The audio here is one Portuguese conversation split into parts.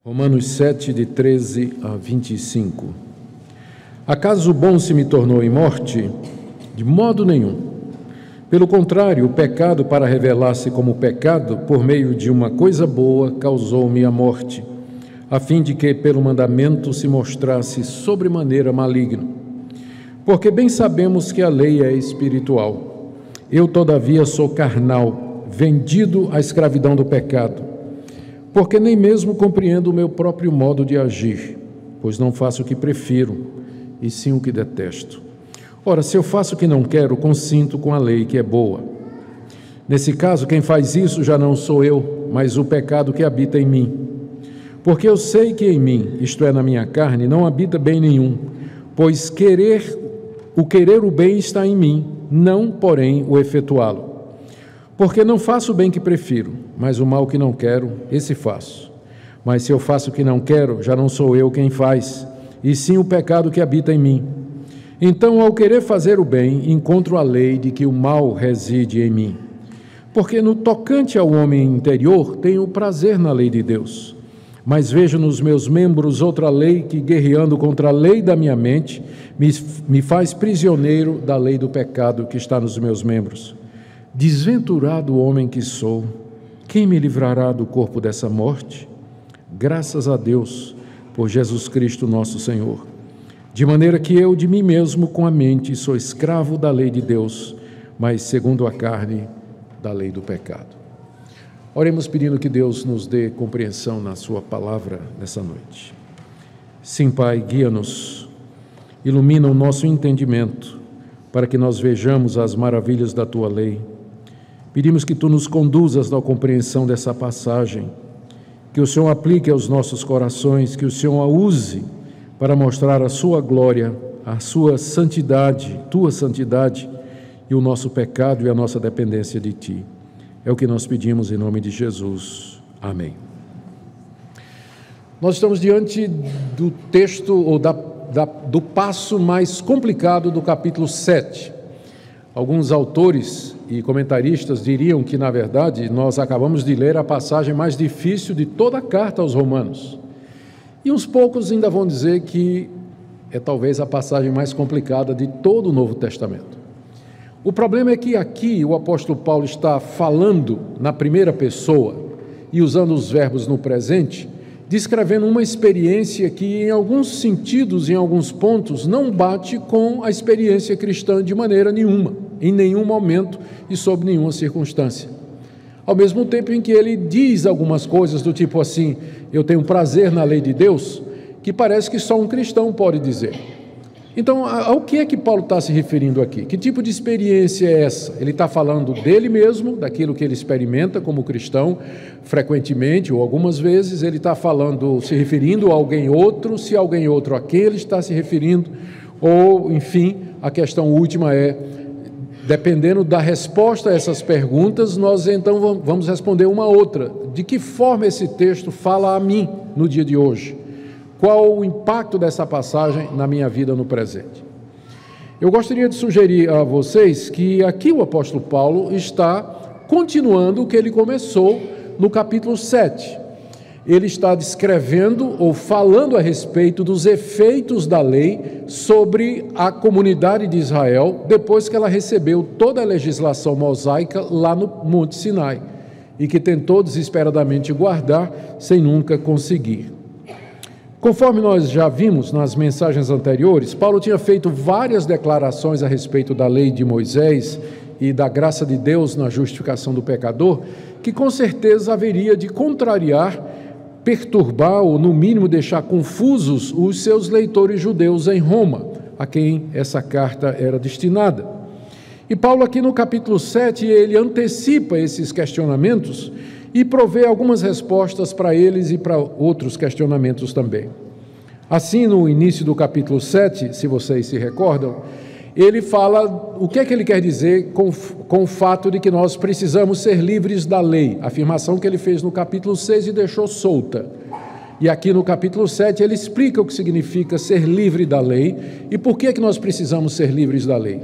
Romanos 7, de 13 a 25. Acaso o bom se me tornou em morte? De modo nenhum. Pelo contrário, o pecado, para revelar-se como pecado, por meio de uma coisa boa, causou-me a morte, a fim de que, pelo mandamento, se mostrasse sobremaneira maligno. Porque bem sabemos que a lei é espiritual. Eu, todavia, sou carnal, vendido à escravidão do pecado. Porque nem mesmo compreendo o meu próprio modo de agir, pois não faço o que prefiro, e sim o que detesto. Ora, se eu faço o que não quero, consinto com a lei que é boa. Nesse caso, quem faz isso já não sou eu, mas o pecado que habita em mim. Porque eu sei que em mim, isto é, na minha carne, não habita bem nenhum, pois querer o bem está em mim, não, porém, o efetuá-lo. Porque não faço o bem que prefiro, mas o mal que não quero, esse faço. Mas se eu faço o que não quero, já não sou eu quem faz, e sim o pecado que habita em mim. Então, ao querer fazer o bem, encontro a lei de que o mal reside em mim. Porque no tocante ao homem interior, tenho prazer na lei de Deus. Mas vejo nos meus membros outra lei que, guerreando contra a lei da minha mente, me faz prisioneiro da lei do pecado que está nos meus membros. Desventurado homem que sou, quem me livrará do corpo dessa morte? Graças a Deus, por Jesus Cristo nosso Senhor. De maneira que eu, de mim mesmo, com a mente, sou escravo da lei de Deus, mas segundo a carne, da lei do pecado. Oremos pedindo que Deus nos dê compreensão na sua palavra nessa noite. Sim, Pai, guia-nos, ilumina o nosso entendimento, para que nós vejamos as maravilhas da tua lei. Pedimos que tu nos conduzas na compreensão dessa passagem, que o Senhor aplique aos nossos corações, que o Senhor a use para mostrar a sua glória, a sua santidade, tua santidade e o nosso pecado e a nossa dependência de ti. É o que nós pedimos em nome de Jesus. Amém. Nós estamos diante do texto ou do passo mais complicado do capítulo 7. Alguns autores e comentaristas diriam que, na verdade, nós acabamos de ler a passagem mais difícil de toda a carta aos Romanos. E uns poucos ainda vão dizer que é talvez a passagem mais complicada de todo o Novo Testamento. O problema é que aqui o apóstolo Paulo está falando na primeira pessoa e usando os verbos no presente, descrevendo uma experiência que, em alguns sentidos, em alguns pontos, não bate com a experiência cristã de maneira nenhuma, em nenhum momento e sob nenhuma circunstância. Ao mesmo tempo em que ele diz algumas coisas do tipo assim, eu tenho prazer na lei de Deus, que parece que só um cristão pode dizer. Então, ao que é que Paulo está se referindo aqui? Que tipo de experiência é essa? Ele está falando dele mesmo, daquilo que ele experimenta como cristão, frequentemente ou algumas vezes, ele está falando, se referindo a alguém outro, se alguém outro a quem ele está se referindo, ou, enfim, a questão última é, dependendo da resposta a essas perguntas, nós então vamos responder uma outra. De que forma esse texto fala a mim no dia de hoje? Qual o impacto dessa passagem na minha vida no presente? Eu gostaria de sugerir a vocês que aqui o apóstolo Paulo está continuando o que ele começou no capítulo 7. Ele está descrevendo ou falando a respeito dos efeitos da lei sobre a comunidade de Israel depois que ela recebeu toda a legislação mosaica lá no Monte Sinai e que tentou desesperadamente guardar sem nunca conseguir. Conforme nós já vimos nas mensagens anteriores, Paulo tinha feito várias declarações a respeito da lei de Moisés e da graça de Deus na justificação do pecador, que com certeza haveria de contrariar, perturbar ou, no mínimo, deixar confusos os seus leitores judeus em Roma, a quem essa carta era destinada. E Paulo, aqui no capítulo 7, ele antecipa esses questionamentos e provê algumas respostas para eles e para outros questionamentos também. Assim, no início do capítulo 7, se vocês se recordam, ele fala o que é que ele quer dizer com o fato de que nós precisamos ser livres da lei, afirmação que ele fez no capítulo 6 e deixou solta. E aqui no capítulo 7 ele explica o que significa ser livre da lei e por que é que nós precisamos ser livres da lei.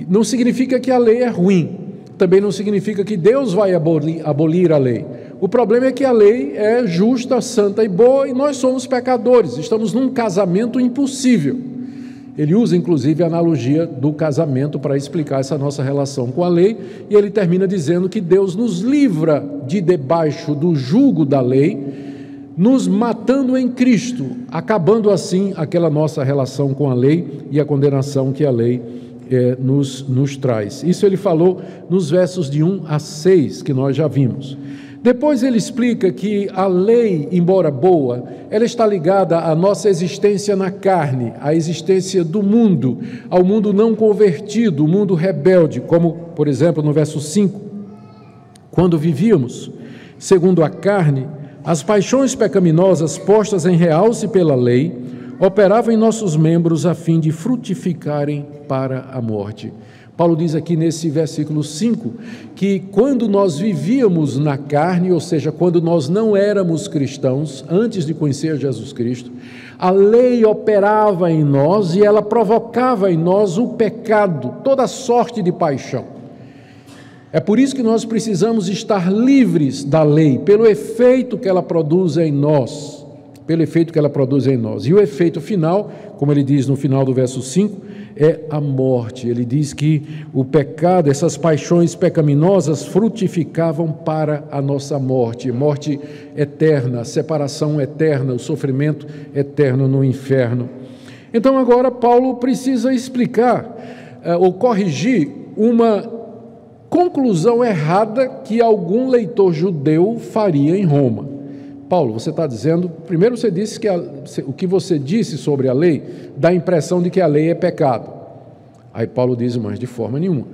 Não significa que a lei é ruim, também não significa que Deus vai abolir a lei. O problema é que a lei é justa, santa e boa, e nós somos pecadores, estamos num casamento impossível. Ele usa, inclusive, a analogia do casamento para explicar essa nossa relação com a lei, e ele termina dizendo que Deus nos livra de debaixo do jugo da lei, nos matando em Cristo, acabando assim aquela nossa relação com a lei e a condenação que a lei nos traz. Isso ele falou nos versos de 1 a 6, que nós já vimos. Depois ele explica que a lei, embora boa, ela está ligada à nossa existência na carne, à existência do mundo, ao mundo não convertido, o mundo rebelde, como, por exemplo, no verso 5, quando vivíamos segundo a carne, as paixões pecaminosas postas em realce pela lei operavam em nossos membros a fim de frutificarem para a morte. Paulo diz aqui nesse versículo 5 que quando nós vivíamos na carne, ou seja, quando nós não éramos cristãos, antes de conhecer Jesus Cristo, a lei operava em nós e ela provocava em nós o pecado, toda sorte de paixão. É por isso que nós precisamos estar livres da lei, pelo efeito que ela produz em nós, E o efeito final, como ele diz no final do verso 5, é a morte. Ele diz que o pecado, essas paixões pecaminosas frutificavam para a nossa morte, morte eterna, separação eterna, o sofrimento eterno no inferno. Então agora Paulo precisa explicar ou corrigir uma conclusão errada que algum leitor judeu faria em Roma. Paulo, você está dizendo, primeiro você disse que o que você disse sobre a lei dá a impressão de que a lei é pecado. Aí Paulo diz, mas de forma nenhuma.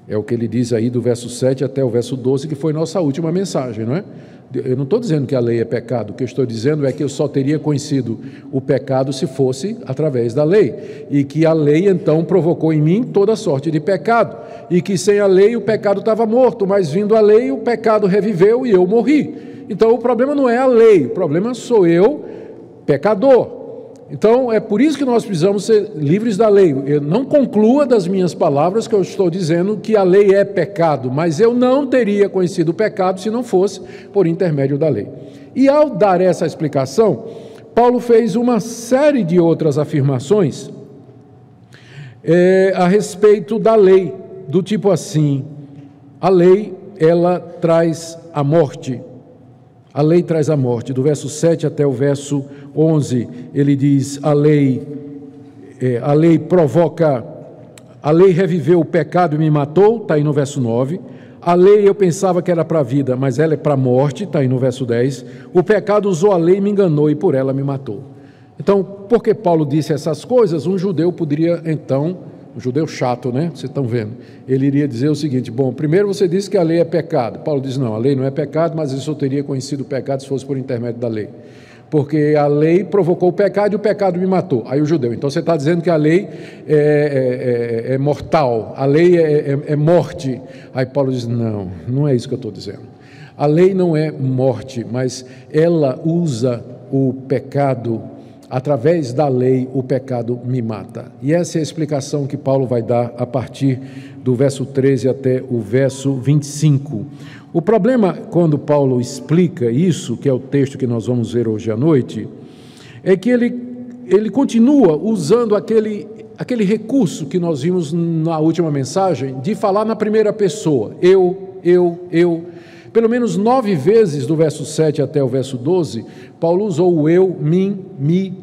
É o que ele diz aí do verso 7 até o verso 12, que foi nossa última mensagem, não é? Eu não estou dizendo que a lei é pecado, o que eu estou dizendo é que eu só teria conhecido o pecado se fosse através da lei, e que a lei então provocou em mim toda sorte de pecado, e que sem a lei o pecado estava morto, mas vindo a lei o pecado reviveu e eu morri. Então o problema não é a lei, o problema sou eu, pecador. Então é por isso que nós precisamos ser livres da lei. Eu não conclua das minhas palavras que eu estou dizendo que a lei é pecado, mas eu não teria conhecido o pecado se não fosse por intermédio da lei. E ao dar essa explicação, Paulo fez uma série de outras afirmações a respeito da lei, do tipo assim, a lei ela traz a morte. A lei traz a morte. Do verso 7 até o verso 11, ele diz, a lei provoca, a lei reviveu o pecado e me matou, está aí no verso 9. A lei eu pensava que era para a vida, mas ela é para a morte, está aí no verso 10. O pecado usou a lei e me enganou e por ela me matou. Então, porque Paulo disse essas coisas, um judeu poderia então, um judeu chato, né? Vocês estão vendo. Ele iria dizer o seguinte, bom, primeiro você disse que a lei é pecado. Paulo diz, não, a lei não é pecado, mas eu só teria conhecido o pecado se fosse por intermédio da lei. Porque a lei provocou o pecado e o pecado me matou. Aí o judeu, então você está dizendo que a lei é mortal, a lei é morte. Aí Paulo diz, não, não é isso que eu estou dizendo. A lei não é morte, mas ela usa o pecado. Através da lei, o pecado me mata. E essa é a explicação que Paulo vai dar a partir do verso 13 até o verso 25. O problema, quando Paulo explica isso, que é o texto que nós vamos ver hoje à noite, é que ele continua usando aquele recurso que nós vimos na última mensagem, de falar na primeira pessoa. Eu. Pelo menos 9 vezes, do verso 7 até o verso 12, Paulo usou o eu, mim, me,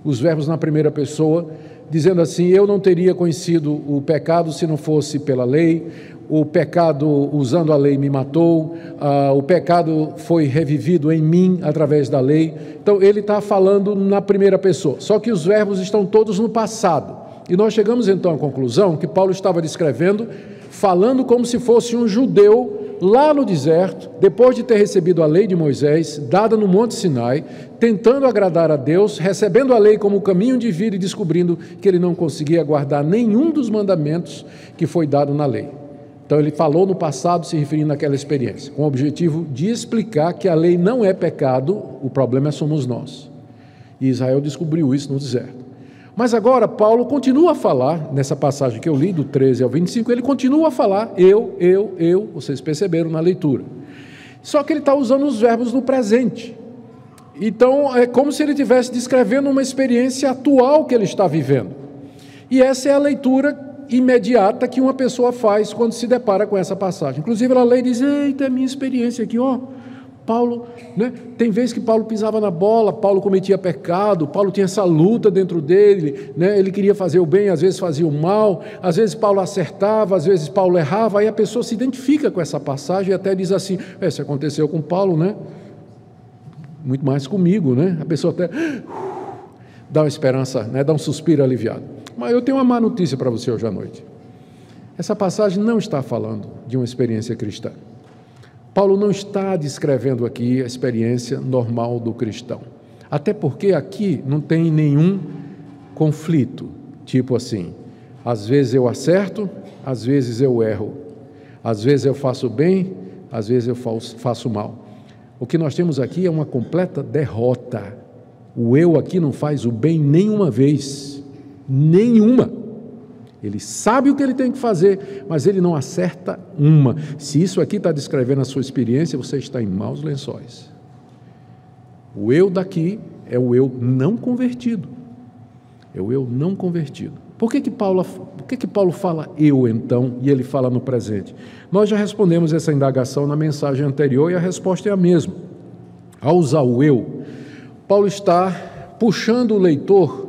os verbos na primeira pessoa, dizendo assim, eu não teria conhecido o pecado se não fosse pela lei, o pecado usando a lei me matou, o pecado foi revivido em mim através da lei. Então ele está falando na primeira pessoa, só que os verbos estão todos no passado. E nós chegamos então à conclusão que Paulo estava descrevendo, falando como se fosse um judeu lá no deserto, depois de ter recebido a lei de Moisés, dada no Monte Sinai, tentando agradar a Deus, recebendo a lei como caminho de vida e descobrindo que ele não conseguia guardar nenhum dos mandamentos que foi dado na lei. Então ele falou no passado, se referindo àquela experiência, com o objetivo de explicar que a lei não é pecado, o problema somos nós. E Israel descobriu isso no deserto. Mas agora Paulo continua a falar, nessa passagem que eu li, do 13 ao 25, ele continua a falar, eu, vocês perceberam na leitura. Só que ele está usando os verbos no presente. Então, é como se ele estivesse descrevendo uma experiência atual que ele está vivendo. E essa é a leitura imediata que uma pessoa faz quando se depara com essa passagem. Inclusive, ela lê e diz: eita, é minha experiência aqui, ó. Paulo, né? Tem vezes que Paulo pisava na bola, Paulo cometia pecado, Paulo tinha essa luta dentro dele, né? Ele queria fazer o bem, às vezes fazia o mal, às vezes Paulo acertava, às vezes Paulo errava, aí a pessoa se identifica com essa passagem e até diz assim: isso aconteceu com Paulo, né? Muito mais comigo, né? A pessoa até dá uma esperança, né? Dá um suspiro aliviado. Mas eu tenho uma má notícia para você hoje à noite. Essa passagem não está falando de uma experiência cristã. Paulo não está descrevendo aqui a experiência normal do cristão. Até porque aqui não tem nenhum conflito, tipo assim, às vezes eu acerto, às vezes eu erro, às vezes eu faço bem, às vezes eu faço mal. O que nós temos aqui é uma completa derrota. O eu aqui não faz o bem nenhuma vez, nenhuma. Ele sabe o que ele tem que fazer, mas ele não acerta uma. Se isso aqui está descrevendo a sua experiência, você está em maus lençóis. O eu daqui é o eu não convertido. É o eu não convertido. Por que Paulo fala eu, então, e ele fala no presente? Nós já respondemos essa indagação na mensagem anterior e a resposta é a mesma. Ao usar o eu, Paulo está puxando o leitor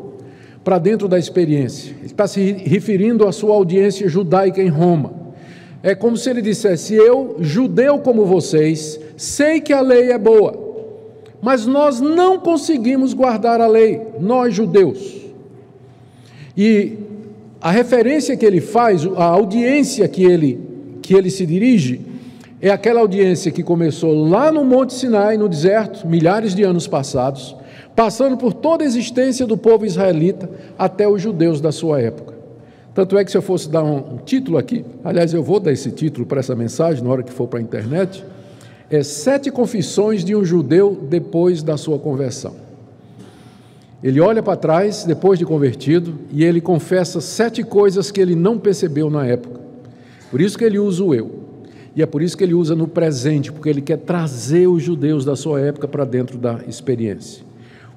para dentro da experiência. Ele está se referindo à sua audiência judaica em Roma. É como se ele dissesse: eu, judeu como vocês, sei que a lei é boa, mas nós não conseguimos guardar a lei, nós judeus. E a referência que ele faz, a audiência que ele se dirige, é aquela audiência que começou lá no Monte Sinai, no deserto, milhares de anos passados, passando por toda a existência do povo israelita até os judeus da sua época. Tanto é que, se eu fosse dar um título aqui, aliás, eu vou dar esse título para essa mensagem na hora que for para a internet, 7 confissões de um judeu depois da sua conversão. Ele olha para trás, depois de convertido, e ele confessa 7 coisas que ele não percebeu na época. Por isso que ele usa o eu. E é por isso que ele usa no presente, porque ele quer trazer os judeus da sua época para dentro da experiência.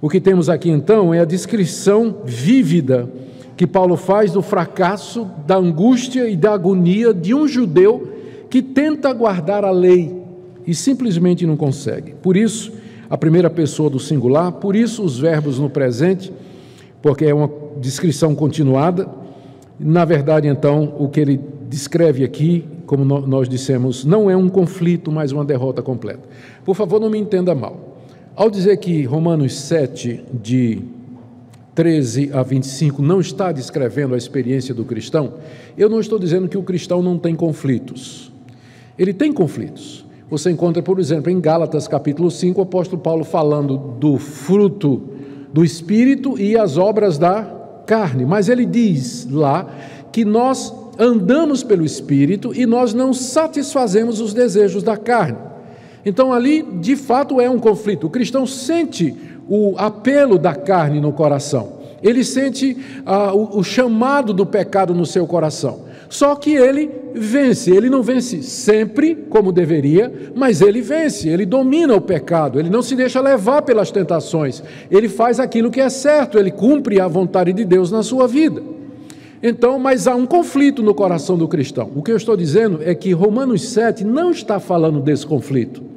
O que temos aqui, então, é a descrição vívida que Paulo faz do fracasso, da angústia e da agonia de um judeu que tenta guardar a lei e simplesmente não consegue. Por isso, a primeira pessoa do singular, por isso os verbos no presente, porque é uma descrição continuada. Na verdade, então, o que ele descreve aqui, como nós dissemos, não é um conflito, mas uma derrota completa. Por favor, não me entenda mal. Ao dizer que Romanos 7, de 13 a 25, não está descrevendo a experiência do cristão, eu não estou dizendo que o cristão não tem conflitos. Ele tem conflitos. Você encontra, por exemplo, em Gálatas capítulo 5, o apóstolo Paulo falando do fruto do Espírito e as obras da carne. Mas ele diz lá que nós andamos pelo Espírito e nós não satisfazemos os desejos da carne. Então ali, de fato, é um conflito. O cristão sente o apelo da carne no coração. Ele sente o chamado do pecado no seu coração. Só que ele vence. Ele não vence sempre, como deveria, mas ele vence. Ele domina o pecado. Ele não se deixa levar pelas tentações. Ele faz aquilo que é certo. Ele cumpre a vontade de Deus na sua vida. Então, mas há um conflito no coração do cristão. O que eu estou dizendo é que Romanos 7 não está falando desse conflito.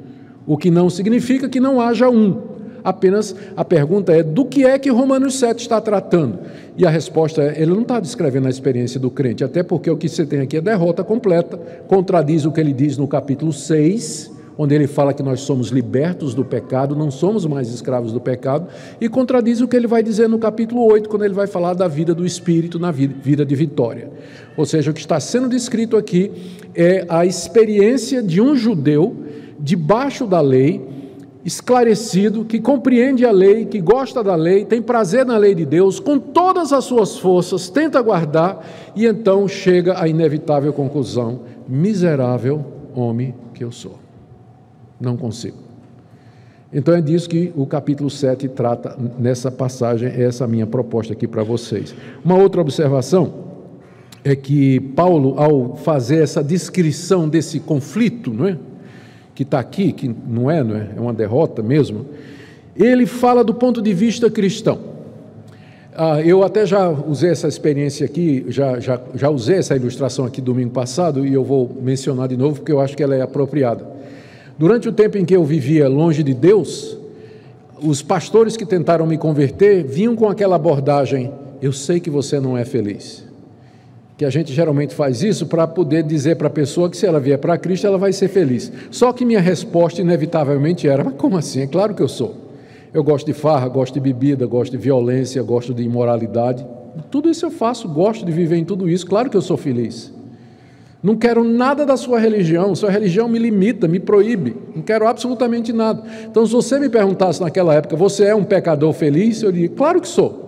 O que não significa que não haja um. Apenas a pergunta é: do que é que Romanos 7 está tratando? E a resposta é: ele não está descrevendo a experiência do crente, até porque o que você tem aqui é derrota completa, contradiz o que ele diz no capítulo 6, onde ele fala que nós somos libertos do pecado, não somos mais escravos do pecado, e contradiz o que ele vai dizer no capítulo 8, quando ele vai falar da vida do Espírito na vida de vitória. Ou seja, o que está sendo descrito aqui é a experiência de um judeu debaixo da lei, esclarecido, que compreende a lei, que gosta da lei, tem prazer na lei de Deus, com todas as suas forças, tenta guardar, e então chega à inevitável conclusão: miserável homem que eu sou. Não consigo. Então é disso que o capítulo 7 trata nessa passagem, essa é a minha proposta aqui para vocês. Uma outra observação é que Paulo, ao fazer essa descrição desse conflito, não é? que está aqui, que não é uma derrota mesmo, ele fala do ponto de vista cristão. Eu até já usei essa experiência aqui, já usei essa ilustração aqui domingo passado, e eu vou mencionar de novo porque eu acho que ela é apropriada. Durante o tempo em que eu vivia longe de Deus, os pastores que tentaram me converter vinham com aquela abordagem: eu sei que você não é feliz. Que a gente geralmente faz isso para poder dizer para a pessoa que se ela vier para Cristo, ela vai ser feliz. Só que minha resposta inevitavelmente era: mas como assim? É claro que eu sou. Eu gosto de farra, gosto de bebida, gosto de violência, gosto de imoralidade. Tudo isso eu faço, gosto de viver em tudo isso, claro que eu sou feliz. Não quero nada da sua religião me limita, me proíbe, não quero absolutamente nada. Então, se você me perguntasse naquela época: você é um pecador feliz? Eu diria: claro que sou.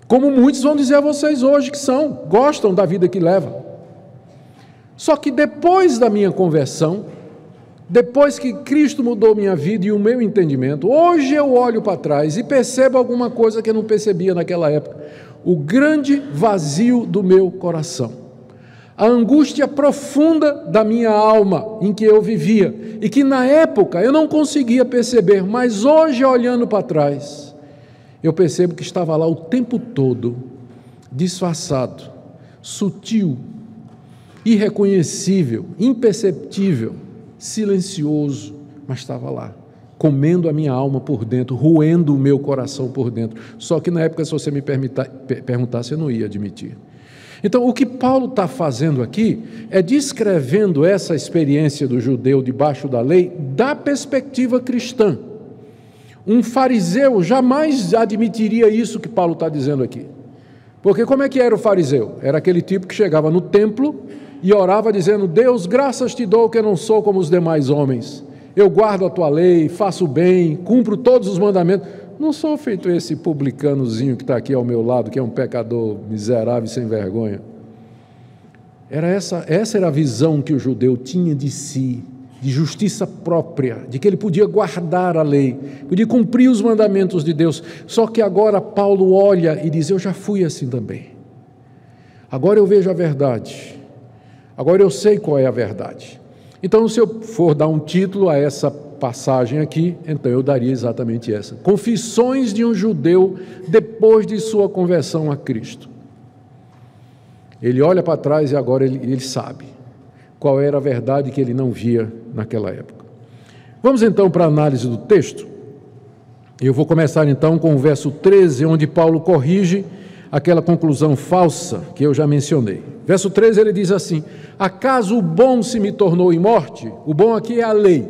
Como muitos vão dizer a vocês hoje que são, gostam da vida que levam. Só que depois da minha conversão, depois que Cristo mudou minha vida e o meu entendimento, hoje eu olho para trás e percebo alguma coisa que eu não percebia naquela época: o grande vazio do meu coração, a angústia profunda da minha alma em que eu vivia e que na época eu não conseguia perceber, mas hoje, olhando para trás, eu percebo que estava lá o tempo todo, disfarçado, sutil, irreconhecível, imperceptível, silencioso, mas estava lá, comendo a minha alma por dentro, roendo o meu coração por dentro. Só que na época, se você me perguntasse, eu não ia admitir. Então, o que Paulo está fazendo aqui é descrevendo essa experiência do judeu debaixo da lei da perspectiva cristã. Um fariseu jamais admitiria isso que Paulo está dizendo aqui. Porque como é que era o fariseu? Era aquele tipo que chegava no templo e orava dizendo: Deus, graças te dou que eu não sou como os demais homens. Eu guardo a tua lei, faço bem, cumpro todos os mandamentos. Não sou feito esse publicanozinho que está aqui ao meu lado, que é um pecador miserável e sem vergonha. Essa era a visão que o judeu tinha de si, de justiça própria, de que ele podia guardar a lei, podia cumprir os mandamentos de Deus. Só que agora Paulo olha e diz: eu já fui assim também. Agora eu vejo a verdade. Agora eu sei qual é a verdade. Então, se eu for dar um título a essa passagem aqui, então eu daria exatamente essa: Confissões de um judeu depois de sua conversão a Cristo. Ele olha para trás e agora ele sabe qual era a verdade que ele não via naquela época. Vamos então para a análise do texto. Eu vou começar então com o verso 13, onde Paulo corrige aquela conclusão falsa que eu já mencionei. Verso 13 ele diz assim: acaso o bom se me tornou em morte? O bom aqui é a lei,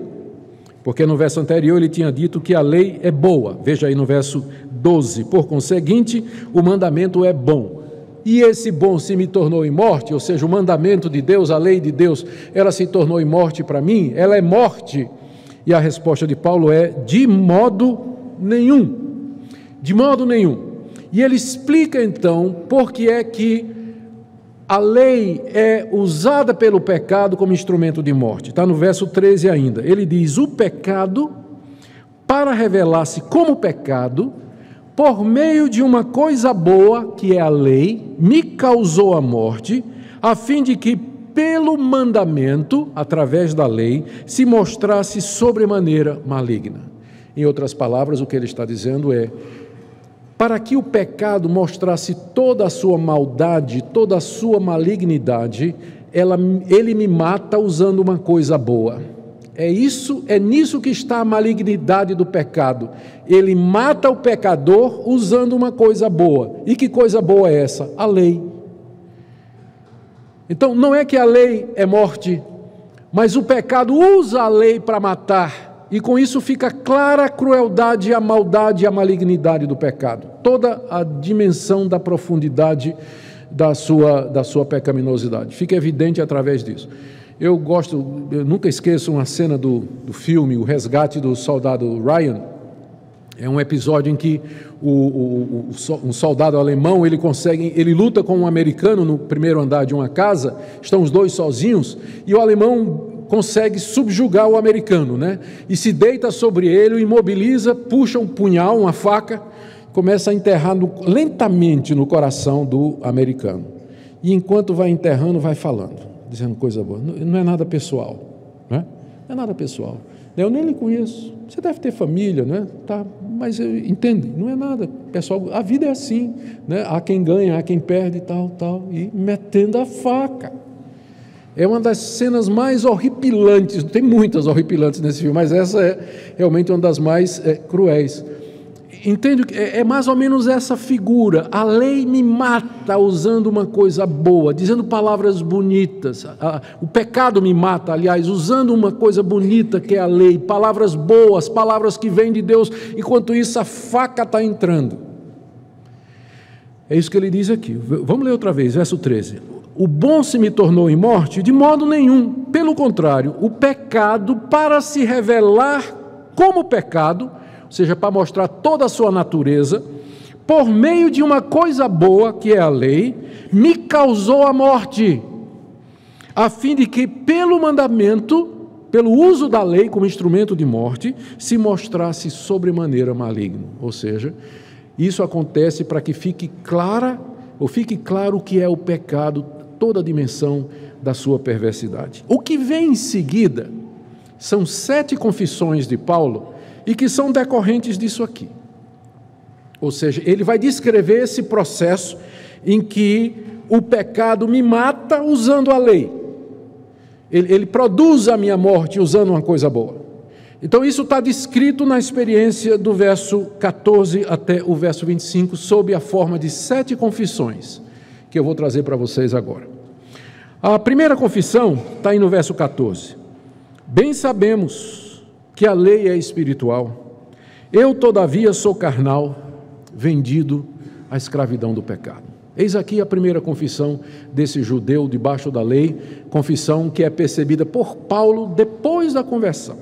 porque no verso anterior ele tinha dito que a lei é boa. Veja aí no verso 12: por conseguinte, o mandamento é bom. E esse bom se me tornou em morte, ou seja, o mandamento de Deus, a lei de Deus, ela se tornou em morte para mim? Ela é morte? E a resposta de Paulo é: de modo nenhum. De modo nenhum. E ele explica então por que é que a lei é usada pelo pecado como instrumento de morte. Está no verso 13 ainda. Ele diz: o pecado, para revelar-se como pecado, por meio de uma coisa boa, que é a lei, me causou a morte, a fim de que, pelo mandamento, através da lei, se mostrasse sobremaneira maligna. Em outras palavras, o que ele está dizendo é: para que o pecado mostrasse toda a sua maldade, toda a sua malignidade, ele me mata usando uma coisa boa. É nisso que está a malignidade do pecado. Ele mata o pecador usando uma coisa boa. E que coisa boa é essa? A lei. Então, não é que a lei é morte, mas o pecado usa a lei para matar. E com isso fica clara a crueldade, a maldade e a malignidade do pecado. Toda a dimensão da profundidade da sua pecaminosidade. Fica evidente através disso. Eu nunca esqueço uma cena do filme O Resgate do Soldado Ryan. É um episódio em que um soldado alemão, ele luta com um americano no primeiro andar de uma casa, estão os dois sozinhos, e o alemão consegue subjugar o americano, né? E se deita sobre ele, o imobiliza, puxa um punhal, uma faca, começa a enterrar lentamente no coração do americano. E enquanto vai enterrando, vai falando, dizendo coisa boa. Não é nada pessoal, né? não é nada pessoal. Eu nem lhe conheço. Você deve ter família, né? Tá, mas entende, não é nada pessoal. A vida é assim, né? Há quem ganha, há quem perde, tal, e metendo a faca. É uma das cenas mais horripilantes, tem muitas horripilantes nesse filme, mas essa é realmente uma das mais cruéis. Entende? É mais ou menos essa figura. A lei me mata usando uma coisa boa, dizendo palavras bonitas. O pecado me mata, aliás, usando uma coisa bonita que é a lei, palavras boas, palavras que vêm de Deus. Enquanto isso, a faca está entrando. É isso que ele diz aqui. Vamos ler outra vez, verso 13. O bom se me tornou em morte? De modo nenhum. Pelo contrário, o pecado, para se revelar como pecado, ou seja, para mostrar toda a sua natureza, por meio de uma coisa boa, que é a lei, me causou a morte, a fim de que, pelo mandamento, pelo uso da lei como instrumento de morte, se mostrasse sobremaneira maligno. Ou seja, isso acontece para que fique claro o que é o pecado, toda a dimensão da sua perversidade. O que vem em seguida são 7 confissões de Paulo, e que são decorrentes disso aqui. Ou seja, ele vai descrever esse processo em que o pecado me mata usando a lei. Ele produz a minha morte usando uma coisa boa. Então isso está descrito na experiência do verso 14 até o verso 25, sob a forma de 7 confissões, que eu vou trazer para vocês agora. A primeira confissão está aí no verso 14. Bem sabemos que a lei é espiritual, eu todavia sou carnal, vendido à escravidão do pecado. Eis aqui a primeira confissão desse judeu debaixo da lei, confissão que é percebida por Paulo depois da conversão.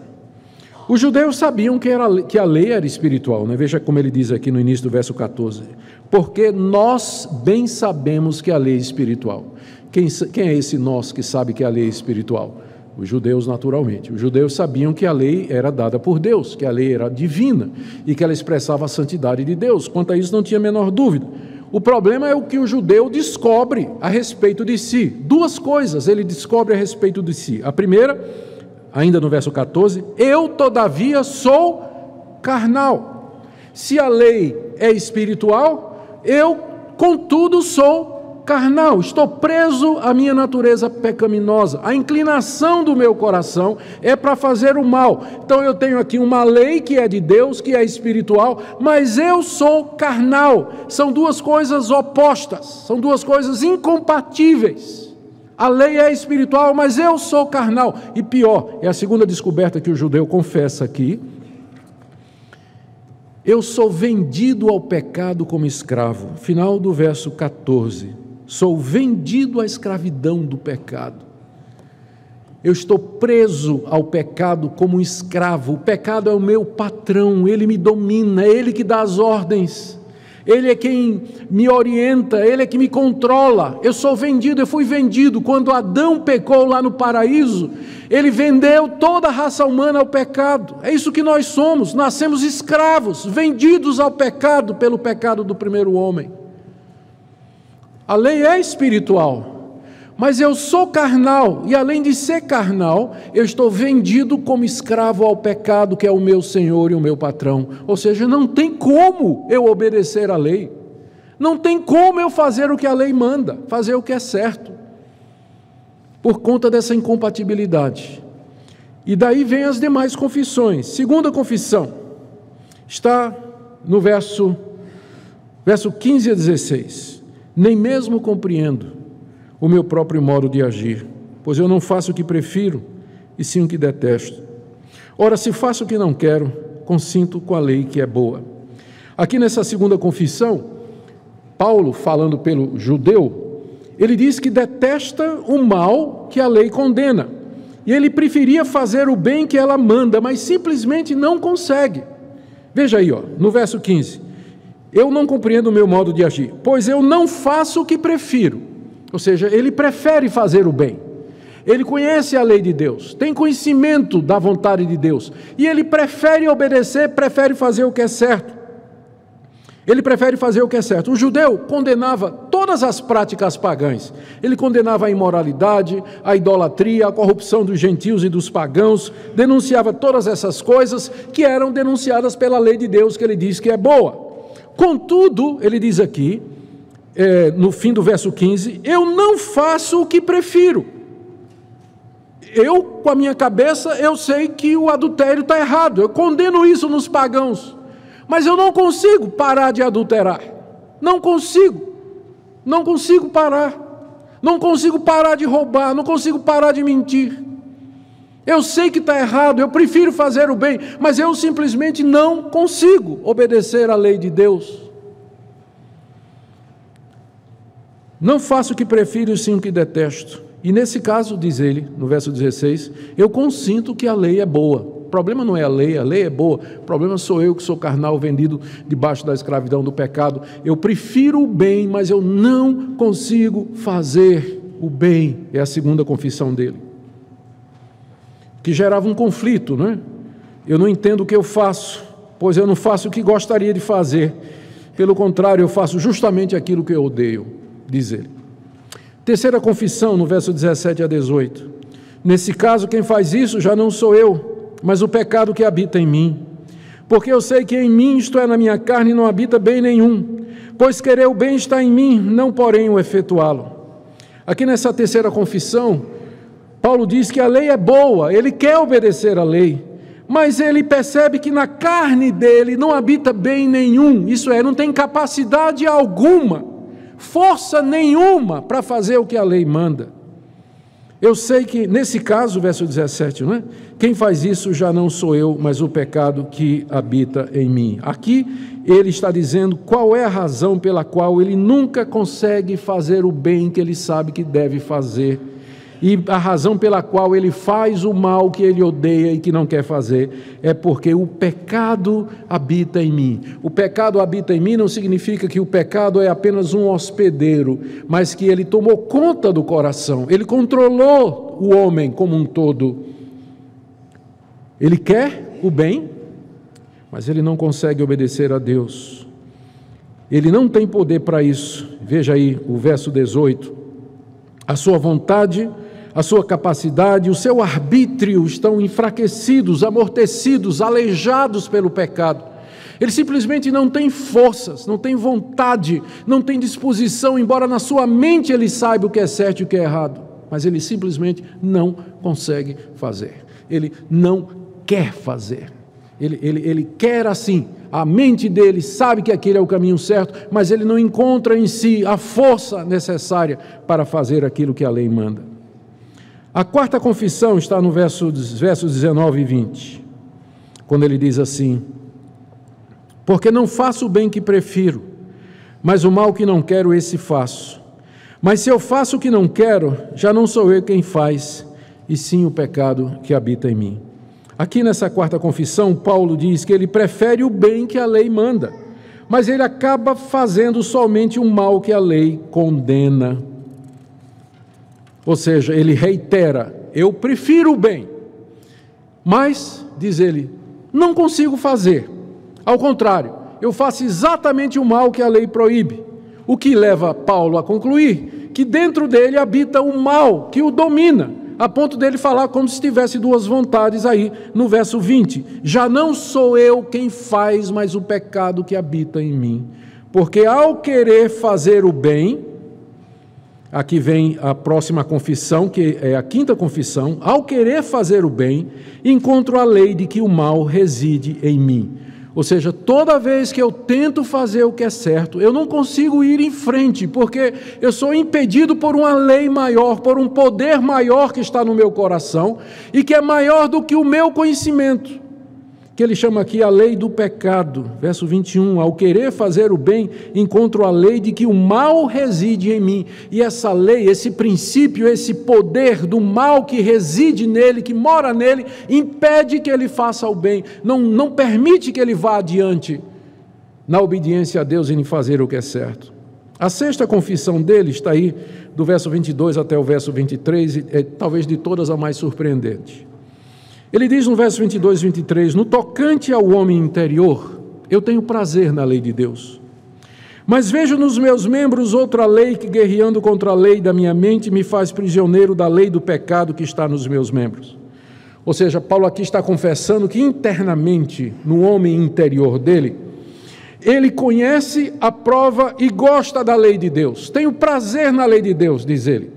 Os judeus sabiam que a lei era espiritual, né? Veja como ele diz aqui no início do verso 14, porque nós bem sabemos que a lei é espiritual. Quem é esse nós que sabe que a lei é espiritual? Os judeus, naturalmente. Os judeus sabiam que a lei era dada por Deus, que a lei era divina e que ela expressava a santidade de Deus. Quanto a isso, não tinha a menor dúvida. O problema é o que o judeu descobre a respeito de si. 2 coisas ele descobre a respeito de si. A primeira, ainda no verso 14, eu, todavia, sou carnal. Se a lei é espiritual, eu, contudo, sou carnal, estou preso à minha natureza pecaminosa, a inclinação do meu coração é para fazer o mal. Então eu tenho aqui uma lei que é de Deus, que é espiritual, mas eu sou carnal. São 2 coisas opostas, são 2 coisas incompatíveis. A lei é espiritual, mas eu sou carnal. E pior, é a segunda descoberta que o judeu confessa aqui. Eu sou vendido ao pecado como escravo. Final do verso 14. Sou vendido à escravidão do pecado. Eu estou preso ao pecado como um escravo. O pecado é o meu patrão, ele me domina, é ele que dá as ordens. Ele é quem me orienta, ele é que me controla. Eu sou vendido, eu fui vendido. Quando Adão pecou lá no paraíso, ele vendeu toda a raça humana ao pecado. É isso que nós somos, nascemos escravos, vendidos ao pecado pelo pecado do primeiro homem. A lei é espiritual, mas eu sou carnal, e além de ser carnal, eu estou vendido como escravo ao pecado, que é o meu senhor e o meu patrão. Ou seja, não tem como eu obedecer à lei, não tem como eu fazer o que a lei manda, fazer o que é certo, por conta dessa incompatibilidade. E daí vem as demais confissões. Segunda confissão, está no verso 15 a 16. Nem mesmo compreendo o meu próprio modo de agir, pois eu não faço o que prefiro, e sim o que detesto. Ora, se faço o que não quero, consinto com a lei que é boa. Aqui nessa segunda confissão, Paulo, falando pelo judeu, ele diz que detesta o mal que a lei condena, e ele preferia fazer o bem que ela manda, mas simplesmente não consegue. Veja aí, no verso 15. Eu não compreendo o meu modo de agir, pois eu não faço o que prefiro. Ou seja, ele prefere fazer o bem. Ele conhece a lei de Deus, tem conhecimento da vontade de Deus, e ele prefere obedecer, prefere fazer o que é certo. Ele prefere fazer o que é certo. O judeu condenava todas as práticas pagãs. Ele condenava a imoralidade, a idolatria, a corrupção dos gentios e dos pagãos, denunciava todas essas coisas que eram denunciadas pela lei de Deus, que ele diz que é boa. Contudo, ele diz aqui, no fim do verso 15, eu não faço o que prefiro. Eu, com a minha cabeça, eu sei que o adultério está errado, eu condeno isso nos pagãos. Mas eu não consigo parar de adulterar. Não consigo parar. Não consigo parar de roubar, não consigo parar de mentir. Eu sei que está errado, eu prefiro fazer o bem, mas eu simplesmente não consigo obedecer à lei de Deus. Não faço o que prefiro, sim o que detesto. E nesse caso, diz ele, no verso 16, eu consinto que a lei é boa. O problema não é a lei é boa. O problema sou eu que sou carnal, vendido debaixo da escravidão do pecado. Eu prefiro o bem, mas eu não consigo fazer o bem. É a segunda confissão dele. Que gerava um conflito, não é? Eu não entendo o que eu faço, pois eu não faço o que gostaria de fazer. Pelo contrário, eu faço justamente aquilo que eu odeio, diz ele. Terceira confissão, no verso 17 a 18. Nesse caso, quem faz isso já não sou eu, mas o pecado que habita em mim. Porque eu sei que em mim, isto é, na minha carne, não habita bem nenhum. Pois querer o bem está em mim, não porém o efetuá-lo. Aqui nessa terceira confissão, Paulo diz que a lei é boa, ele quer obedecer à lei, mas ele percebe que na carne dele não habita bem nenhum, isso é, não tem capacidade alguma, força nenhuma para fazer o que a lei manda. Eu sei que, nesse caso, verso 17, não é? Quem faz isso já não sou eu, mas o pecado que habita em mim. Aqui ele está dizendo qual é a razão pela qual ele nunca consegue fazer o bem que ele sabe que deve fazer. E a razão pela qual ele faz o mal que ele odeia e que não quer fazer é porque o pecado habita em mim. O pecado habita em mim não significa que o pecado é apenas um hospedeiro, mas que ele tomou conta do coração, ele controlou o homem como um todo. Ele quer o bem, mas ele não consegue obedecer a Deus. Ele não tem poder para isso. Veja aí o verso 18. A sua vontade, a sua capacidade, o seu arbítrio estão enfraquecidos, amortecidos, aleijados pelo pecado. Ele simplesmente não tem forças, não tem vontade, não tem disposição, embora na sua mente ele saiba o que é certo e o que é errado, mas ele simplesmente não consegue fazer. Ele não quer fazer. Ele quer assim. A mente dele sabe que aquele é o caminho certo, mas ele não encontra em si a força necessária para fazer aquilo que a lei manda. A quarta confissão está no versos 19 e 20, quando ele diz assim: porque não faço o bem que prefiro, mas o mal que não quero, esse faço. Mas se eu faço o que não quero, já não sou eu quem faz, e sim o pecado que habita em mim. Aqui nessa quarta confissão, Paulo diz que ele prefere o bem que a lei manda, mas ele acaba fazendo somente o mal que a lei condena. Ou seja, ele reitera, eu prefiro o bem, mas, diz ele, não consigo fazer. Ao contrário, eu faço exatamente o mal que a lei proíbe, o que leva Paulo a concluir que dentro dele habita o mal que o domina, a ponto dele falar como se tivesse duas vontades aí no verso 20. Já não sou eu quem faz, mas o pecado que habita em mim. Porque ao querer fazer o bem, aqui vem a próxima confissão, que é a quinta confissão, ao querer fazer o bem, encontro a lei de que o mal reside em mim. Ou seja, toda vez que eu tento fazer o que é certo, eu não consigo ir em frente, porque eu sou impedido por uma lei maior, por um poder maior que está no meu coração e que é maior do que o meu conhecimento, que ele chama aqui a lei do pecado. Verso 21, ao querer fazer o bem, encontro a lei de que o mal reside em mim. E essa lei, esse princípio, esse poder do mal que reside nele, que mora nele, impede que ele faça o bem, não permite que ele vá adiante na obediência a Deus e em fazer o que é certo. A sexta confissão dele está aí, do verso 22 até o verso 23, e é talvez de todas a mais surpreendente. Ele diz no verso 22 e 23, no tocante ao homem interior, eu tenho prazer na lei de Deus. Mas vejo nos meus membros outra lei que, guerreando contra a lei da minha mente, me faz prisioneiro da lei do pecado que está nos meus membros. Ou seja, Paulo aqui está confessando que internamente, no homem interior dele, ele conhece, aprova e gosta da lei de Deus. Tem o prazer na lei de Deus, diz ele.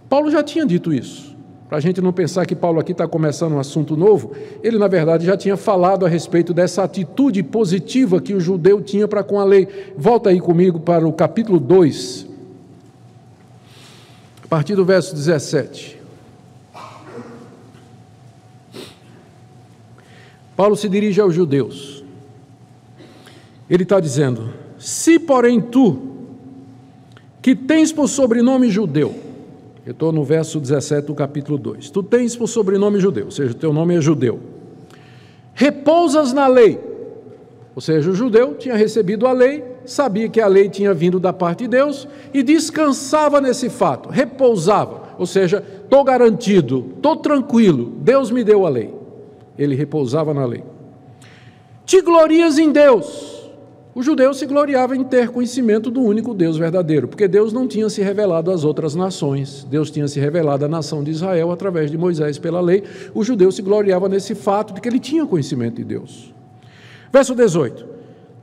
Paulo já tinha dito isso. Para a gente não pensar que Paulo aqui está começando um assunto novo, ele, na verdade, já tinha falado a respeito dessa atitude positiva que o judeu tinha para com a lei. Volta aí comigo para o capítulo 2, a partir do verso 17. Paulo se dirige aos judeus. Ele está dizendo: se, porém, tu, que tens por sobrenome judeu, eu estou no verso 17 do capítulo 2, tu tens por sobrenome judeu, ou seja, o teu nome é judeu, repousas na lei, ou seja, o judeu tinha recebido a lei, sabia que a lei tinha vindo da parte de Deus e descansava nesse fato, repousava, ou seja, estou garantido, estou tranquilo, Deus me deu a lei. Ele repousava na lei. Te glorias em Deus. O judeu se gloriava em ter conhecimento do único Deus verdadeiro, porque Deus não tinha se revelado às outras nações, Deus tinha se revelado à nação de Israel através de Moisés pela lei. O judeu se gloriava nesse fato de que ele tinha conhecimento de Deus. Verso 18.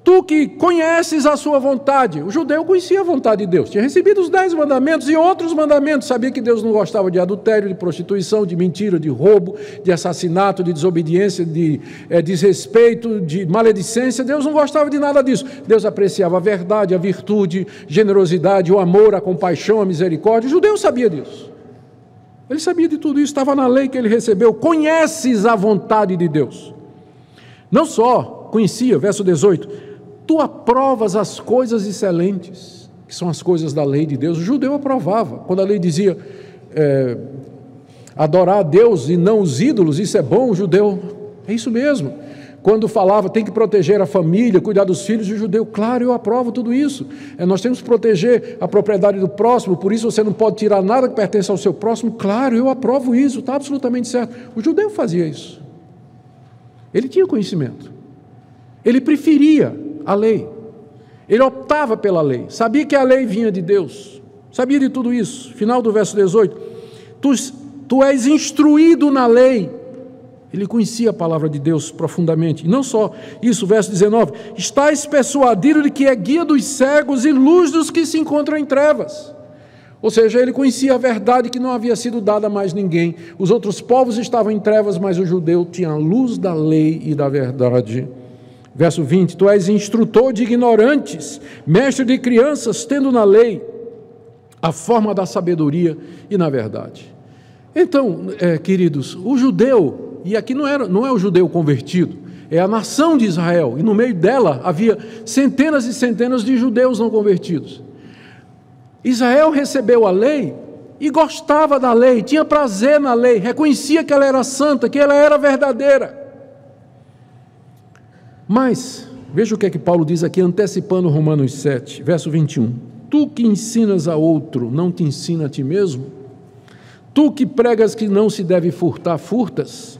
Tu que conheces a sua vontade. O judeu conhecia a vontade de Deus, tinha recebido os 10 mandamentos e outros mandamentos, sabia que Deus não gostava de adultério, de prostituição, de mentira, de roubo, de assassinato, de desobediência, de desrespeito, de maledicência. Deus não gostava de nada disso. Deus apreciava a verdade, a virtude, generosidade, o amor, a compaixão, a misericórdia. O judeu sabia disso. Ele sabia de tudo isso, estava na lei que ele recebeu. Conheces a vontade de Deus. Não só conhecia, verso 18, tu aprovas as coisas excelentes, que são as coisas da lei de Deus. O judeu aprovava. Quando a lei dizia adorar a Deus e não os ídolos, isso é bom, o judeu, é isso mesmo. Quando falava, tem que proteger a família, cuidar dos filhos, o judeu, claro, eu aprovo tudo isso. Nós temos que proteger a propriedade do próximo, por isso você não pode tirar nada que pertence ao seu próximo. Claro, eu aprovo isso, está absolutamente certo. O judeu fazia isso. Ele tinha conhecimento. Ele preferia a lei, ele optava pela lei, sabia que a lei vinha de Deus, sabia de tudo isso. Final do verso 18, tu és instruído na lei. Ele conhecia a palavra de Deus profundamente, e não só isso, verso 19, estás persuadido de que é guia dos cegos e luz dos que se encontram em trevas. Ou seja, ele conhecia a verdade que não havia sido dada a mais ninguém. Os outros povos estavam em trevas, mas o judeu tinha a luz da lei e da verdade. Verso 20, tu és instrutor de ignorantes, mestre de crianças, tendo na lei a forma da sabedoria e na verdade. Então, queridos, o judeu, e aqui não é o judeu convertido, é a nação de Israel, e no meio dela havia centenas e centenas de judeus não convertidos. Israel recebeu a lei e gostava da lei, tinha prazer na lei, reconhecia que ela era santa, que ela era verdadeira. Mas, veja o que é que Paulo diz aqui, antecipando Romanos 7, verso 21. Tu que ensinas a outro, não te ensina a ti mesmo? Tu que pregas que não se deve furtar, furtas?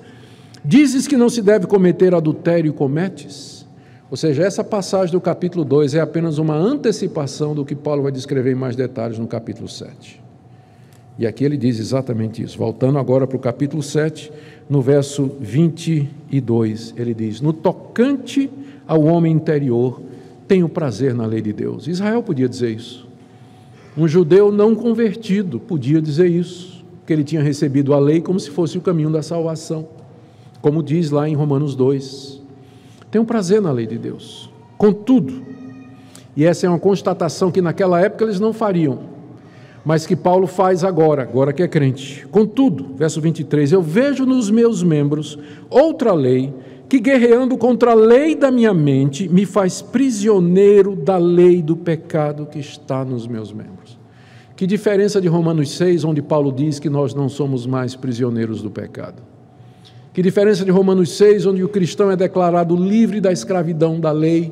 Dizes que não se deve cometer adultério e cometes? Ou seja, essa passagem do capítulo 2 é apenas uma antecipação do que Paulo vai descrever em mais detalhes no capítulo 7. E aqui ele diz exatamente isso. Voltando agora para o capítulo 7, no verso 22, ele diz, no tocante ao homem interior, tenho prazer na lei de Deus. Israel podia dizer isso. Um judeu não convertido podia dizer isso, que ele tinha recebido a lei como se fosse o caminho da salvação, como diz lá em Romanos 2. Tenho prazer na lei de Deus. Contudo, e essa é uma constatação que naquela época eles não fariam, mas que Paulo faz agora que é crente. Contudo, verso 23, eu vejo nos meus membros outra lei, que guerreando contra a lei da minha mente, me faz prisioneiro da lei do pecado que está nos meus membros. Que diferença de Romanos 6, onde Paulo diz que nós não somos mais prisioneiros do pecado. Que diferença de Romanos 6, onde o cristão é declarado livre da escravidão da lei,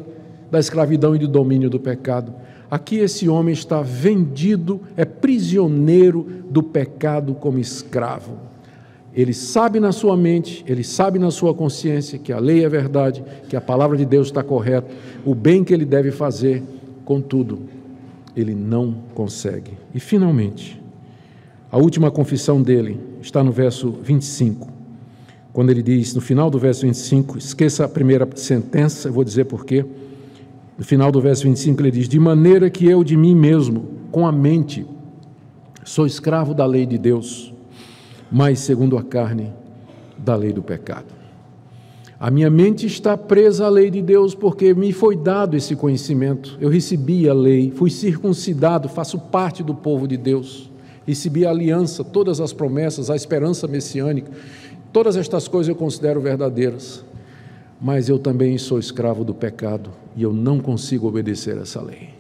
da escravidão e do domínio do pecado. Aqui esse homem está vendido, é prisioneiro do pecado como escravo. Ele sabe na sua mente, ele sabe na sua consciência que a lei é verdade, que a palavra de Deus está correta, o bem que ele deve fazer, contudo, ele não consegue. E, finalmente, a última confissão dele está no verso 25, quando ele diz, no final do verso 25, esqueça a primeira sentença, eu vou dizer por quê. No final do verso 25 ele diz, de maneira que eu de mim mesmo, com a mente, sou escravo da lei de Deus, mas segundo a carne, da lei do pecado. A minha mente está presa à lei de Deus porque me foi dado esse conhecimento. Eu recebi a lei, fui circuncidado, faço parte do povo de Deus. Recebi a aliança, todas as promessas, a esperança messiânica. Todas estas coisas eu considero verdadeiras. Mas eu também sou escravo do pecado e eu não consigo obedecer essa lei.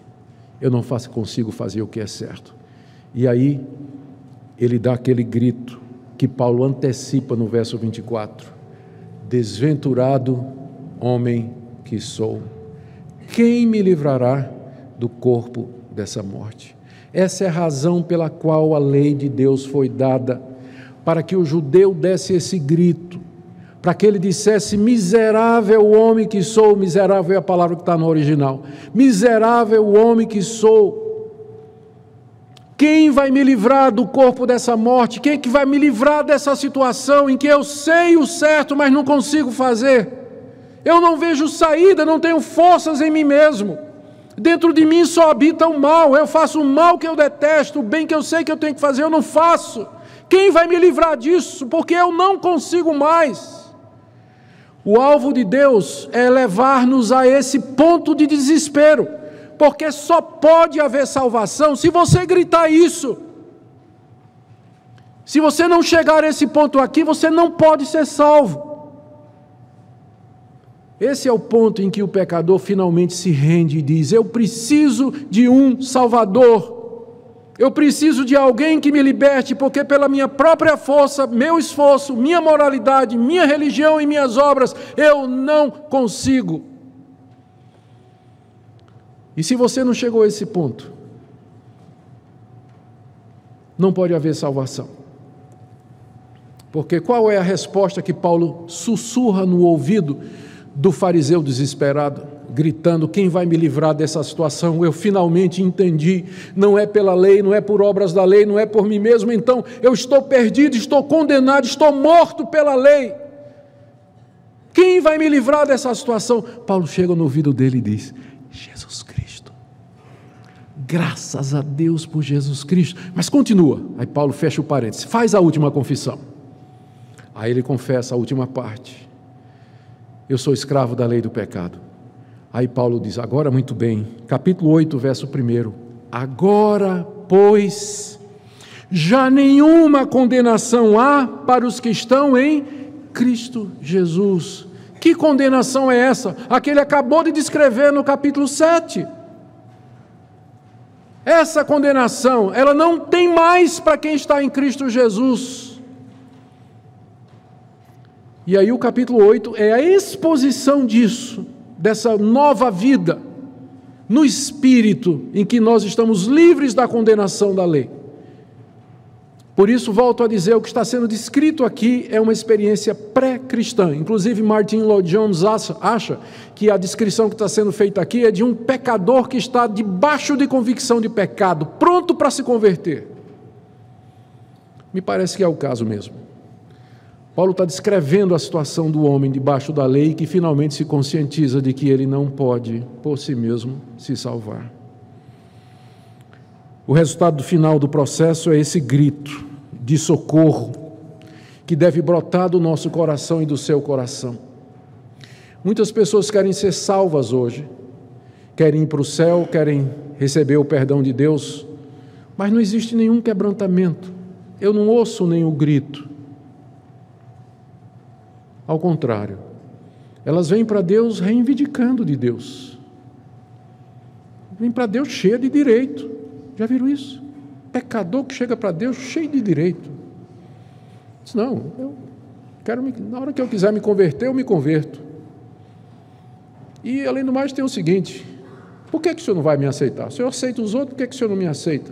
Eu não consigo fazer o que é certo. E aí ele dá aquele grito que Paulo antecipa no verso 24. Desventurado homem que sou, quem me livrará do corpo dessa morte? Essa é a razão pela qual a lei de Deus foi dada, para que o judeu desse esse grito, para que ele dissesse, miserável homem que sou, miserável é a palavra que está no original, miserável homem que sou, quem vai me livrar do corpo dessa morte? Quem que vai me livrar dessa situação em que eu sei o certo, mas não consigo fazer? Eu não vejo saída, não tenho forças em mim mesmo. Dentro de mim só habita o mal. Eu faço o mal que eu detesto, o bem que eu sei que eu tenho que fazer, eu não faço. Quem vai me livrar disso? Porque eu não consigo mais. O alvo de Deus é levar-nos a esse ponto de desespero. Porque só pode haver salvação se você gritar isso. Se você não chegar a esse ponto aqui, você não pode ser salvo. Esse é o ponto em que o pecador finalmente se rende e diz, eu preciso de um Salvador. Eu preciso de alguém que me liberte, porque pela minha própria força, meu esforço, minha moralidade, minha religião e minhas obras, eu não consigo. E se você não chegou a esse ponto, não pode haver salvação. Porque qual é a resposta que Paulo sussurra no ouvido do fariseu desesperado, gritando, quem vai me livrar dessa situação? Eu finalmente entendi, não é pela lei, não é por obras da lei, não é por mim mesmo, então eu estou perdido, estou condenado, estou morto pela lei. Quem vai me livrar dessa situação? Paulo chega no ouvido dele e diz, Jesus Cristo. Graças a Deus por Jesus Cristo. Mas continua. Aí Paulo fecha o parênteses. Faz a última confissão. Aí ele confessa a última parte. Eu sou escravo da lei do pecado. Aí Paulo diz, agora muito bem. Capítulo 8, verso 1. Agora, pois, já nenhuma condenação há para os que estão em Cristo Jesus. Que condenação é essa? A que ele acabou de descrever no capítulo 7. Essa condenação, ela não tem mais para quem está em Cristo Jesus. E aí o capítulo 8 é a exposição disso, dessa nova vida, no Espírito, em que nós estamos livres da condenação da lei. Por isso, volto a dizer, o que está sendo descrito aqui é uma experiência pré-cristã. Inclusive, Martin Lloyd-Jones acha que a descrição que está sendo feita aqui é de um pecador que está debaixo de convicção de pecado, pronto para se converter. Me parece que é o caso mesmo. Paulo está descrevendo a situação do homem debaixo da lei que finalmente se conscientiza de que ele não pode, por si mesmo, se salvar. O resultado final do processo é esse grito de socorro que deve brotar do nosso coração e do seu coração. Muitas pessoas querem ser salvas hoje, querem ir para o céu, querem receber o perdão de Deus, mas não existe nenhum quebrantamento. Eu não ouço nenhum grito. Ao contrário, elas vêm para Deus reivindicando de Deus. Vêm para Deus cheia de direito. Já viram isso? Pecador que chega para Deus cheio de direito. Diz, não, eu quero na hora que eu quiser me converter, eu me converto. E além do mais tem o seguinte, por que o senhor não vai me aceitar? Se eu aceito os outros, por que o senhor não me aceita?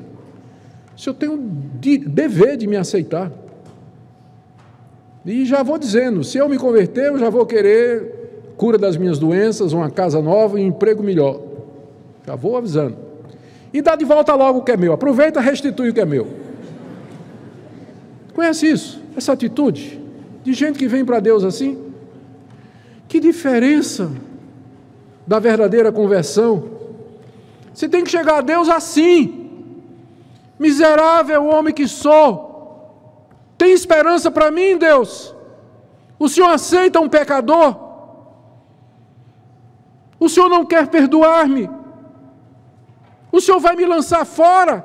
Se eu tenho dever de me aceitar. E já vou dizendo, se eu me converter, eu já vou querer cura das minhas doenças, uma casa nova e um emprego melhor. Já vou avisando. E dá de volta logo o que é meu. Aproveita, restitui o que é meu. Conhece isso? Essa atitude de gente que vem para Deus assim? Que diferença da verdadeira conversão. Você tem que chegar a Deus assim. Miserável homem que sou. Tem esperança para mim, Deus? O Senhor aceita um pecador? O Senhor não quer perdoar-me? O Senhor vai me lançar fora?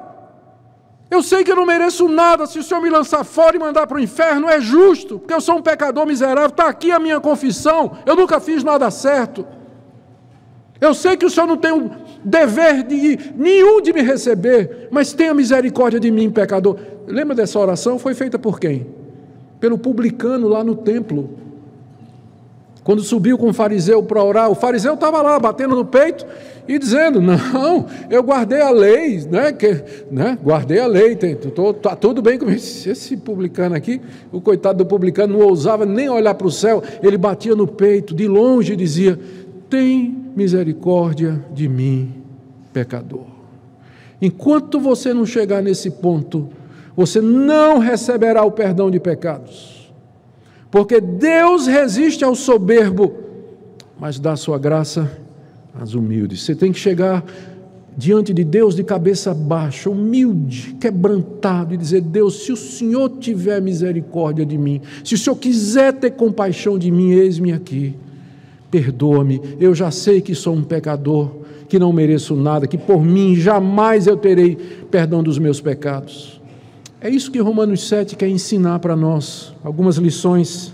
Eu sei que eu não mereço nada. Se o Senhor me lançar fora e mandar para o inferno, é justo, porque eu sou um pecador miserável. Está aqui a minha confissão. Eu nunca fiz nada certo. Eu sei que o Senhor não tem um dever nenhum de me receber, mas tenha misericórdia de mim, pecador. Lembra dessa oração? Foi feita por quem? Pelo publicano lá no templo. Quando subiu com o fariseu para orar, o fariseu estava lá batendo no peito e dizendo: não, eu guardei a lei, guardei a lei, está tudo bem comigo. Esse publicano aqui, o coitado do publicano não ousava nem olhar para o céu, ele batia no peito, de longe e dizia: tem misericórdia de mim, pecador. Enquanto você não chegar nesse ponto, você não receberá o perdão de pecados, porque Deus resiste ao soberbo, mas dá sua graça aos humildes. Você tem que chegar diante de Deus de cabeça baixa, humilde, quebrantado, e dizer: Deus, se o Senhor tiver misericórdia de mim, se o Senhor quiser ter compaixão de mim, eis-me aqui, perdoa-me, eu já sei que sou um pecador, que não mereço nada, que por mim jamais eu terei perdão dos meus pecados. É isso que Romanos 7 quer ensinar para nós. Algumas lições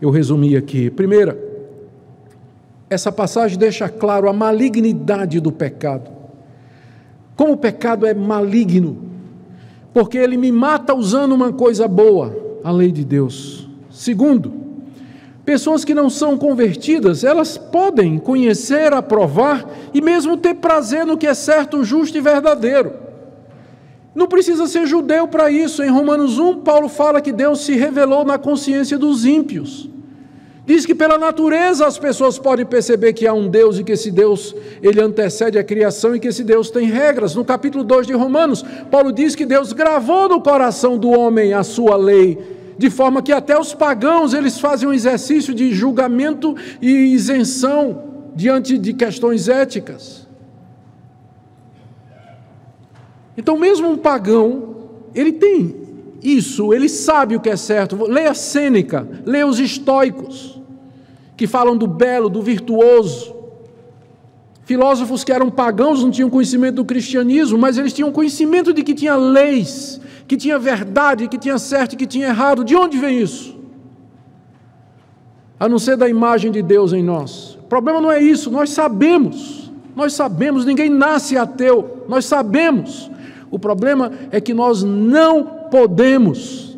eu resumi aqui. Primeira, essa passagem deixa claro a malignidade do pecado. Como o pecado é maligno, porque ele me mata usando uma coisa boa, a lei de Deus. Segundo, pessoas que não são convertidas, elas podem conhecer, aprovar e mesmo ter prazer no que é certo, justo e verdadeiro. Não precisa ser judeu para isso. Em Romanos 1, Paulo fala que Deus se revelou na consciência dos ímpios. Diz que pela natureza as pessoas podem perceber que há um Deus e que esse Deus, ele antecede a criação e que esse Deus tem regras. No capítulo 2 de Romanos, Paulo diz que Deus gravou no coração do homem a sua lei, de forma que até os pagãos eles fazem um exercício de julgamento e isenção diante de questões éticas. Então mesmo um pagão, ele tem isso, ele sabe o que é certo. Leia Sêneca, leia os estoicos, que falam do belo, do virtuoso. Filósofos que eram pagãos não tinham conhecimento do cristianismo, mas eles tinham conhecimento de que tinha leis, que tinha verdade, que tinha certo e que tinha errado. De onde vem isso? A não ser da imagem de Deus em nós. O problema não é isso, nós sabemos, ninguém nasce ateu, nós sabemos. O problema é que nós não podemos.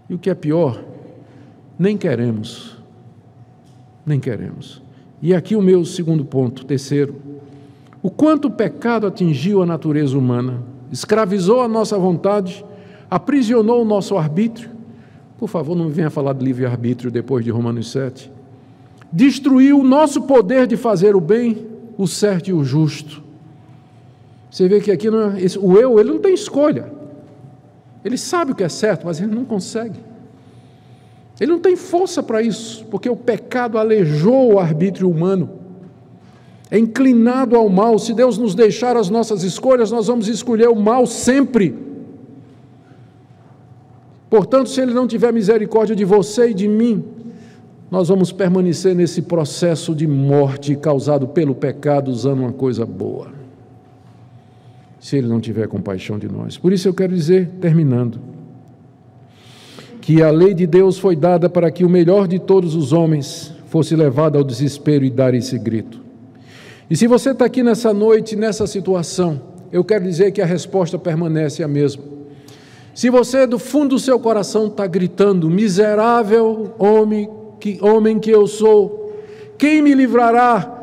E o que é pior, nem queremos. E aqui o meu segundo ponto, terceiro. O quanto o pecado atingiu a natureza humana, escravizou a nossa vontade, aprisionou o nosso arbítrio. Por favor, não venha falar de livre-arbítrio depois de Romanos 7. Destruiu o nosso poder de fazer o bem, o certo e o justo. Você vê que aqui o eu, ele não tem escolha. Ele sabe o que é certo, mas ele não consegue. Ele não tem força para isso, porque o pecado aleijou o arbítrio humano. É inclinado ao mal. Se Deus nos deixar as nossas escolhas, nós vamos escolher o mal sempre. Portanto, se Ele não tiver misericórdia de você e de mim, nós vamos permanecer nesse processo de morte causado pelo pecado, usando uma coisa boa. Se Ele não tiver compaixão de nós. Por isso eu quero dizer, terminando, que a lei de Deus foi dada para que o melhor de todos os homens fosse levado ao desespero e dar esse grito. E se você está aqui nessa noite, nessa situação, eu quero dizer que a resposta permanece a mesma. Se você do fundo do seu coração está gritando: miserável homem que eu sou, quem me livrará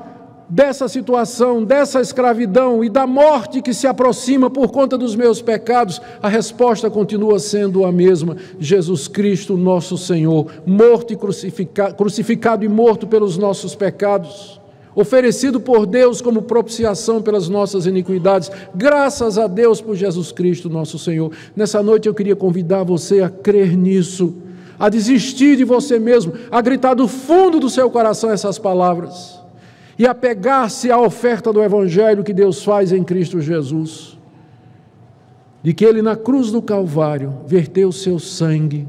dessa situação, dessa escravidão e da morte que se aproxima por conta dos meus pecados? A resposta continua sendo a mesma: Jesus Cristo, nosso Senhor, morto e crucificado e morto pelos nossos pecados. oferecido por Deus como propiciação pelas nossas iniquidades. Graças a Deus por Jesus Cristo, nosso Senhor. Nessa noite eu queria convidar você a crer nisso, a desistir de você mesmo, a gritar do fundo do seu coração essas palavras e a pegar-se à oferta do Evangelho que Deus faz em Cristo Jesus, de que Ele na cruz do Calvário verteu o seu sangue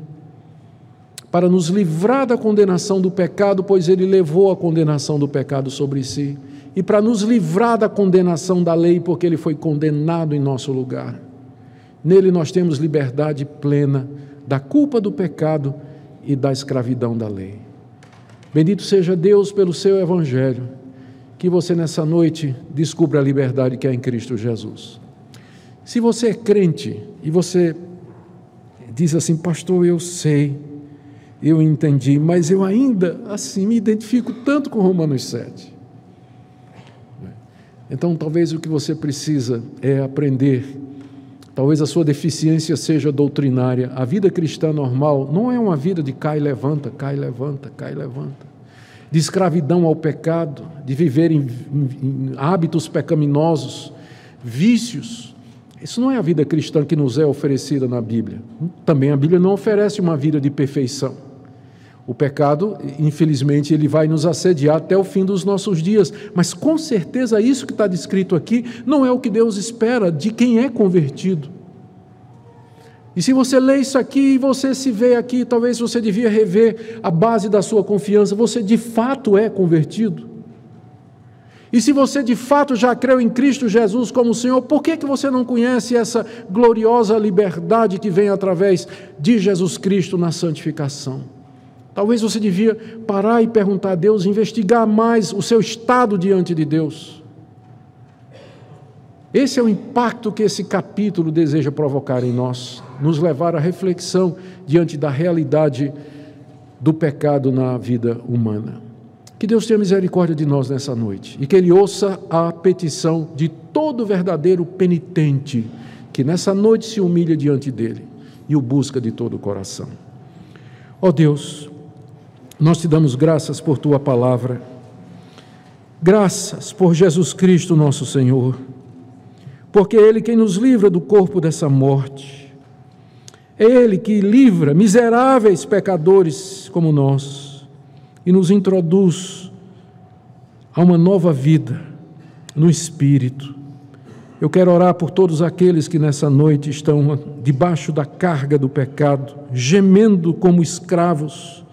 para nos livrar da condenação do pecado, pois Ele levou a condenação do pecado sobre si, e para nos livrar da condenação da lei, porque Ele foi condenado em nosso lugar. Nele nós temos liberdade plena da culpa do pecado e da escravidão da lei. Bendito seja Deus pelo seu Evangelho, que você nessa noite descubra a liberdade que há em Cristo Jesus. Se você é crente e você diz assim: pastor, eu sei, eu entendi, mas eu ainda assim me identifico tanto com Romanos 7. Então talvez o que você precisa é aprender. Talvez a sua deficiência seja doutrinária. A vida cristã normal não é uma vida de cai, levanta, cai, levanta, cai, levanta, de escravidão ao pecado, de viver em hábitos pecaminosos, vícios. Isso não é a vida cristã que nos é oferecida na Bíblia. Também a Bíblia não oferece uma vida de perfeição. O pecado, infelizmente, ele vai nos assediar até o fim dos nossos dias, mas com certeza isso que está descrito aqui não é o que Deus espera de quem é convertido. E se você lê isso aqui e você se vê aqui, talvez você devia rever a base da sua confiança. Você de fato é convertido? E se você de fato já creu em Cristo Jesus como Senhor, por que você não conhece essa gloriosa liberdade que vem através de Jesus Cristo na santificação? Talvez você devia parar e perguntar a Deus, investigar mais o seu estado diante de Deus. Esse é o impacto que esse capítulo deseja provocar em nós, nos levar à reflexão diante da realidade do pecado na vida humana. Que Deus tenha misericórdia de nós nessa noite e que Ele ouça a petição de todo verdadeiro penitente que nessa noite se humilha diante dEle e o busca de todo o coração. Ó Deus, nós te damos graças por Tua palavra, graças por Jesus Cristo nosso Senhor, porque é Ele quem nos livra do corpo dessa morte, é Ele que livra miseráveis pecadores como nós e nos introduz a uma nova vida no Espírito. Eu quero orar por todos aqueles que nessa noite estão debaixo da carga do pecado, gemendo como escravos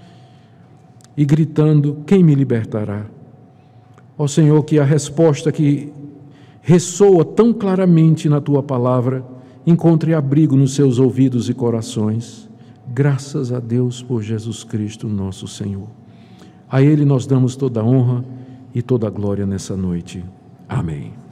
e gritando: quem me libertará? Ó Senhor, que a resposta que ressoa tão claramente na Tua palavra encontre abrigo nos seus ouvidos e corações. Graças a Deus por Jesus Cristo, nosso Senhor. A Ele nós damos toda a honra e toda a glória nessa noite. Amém.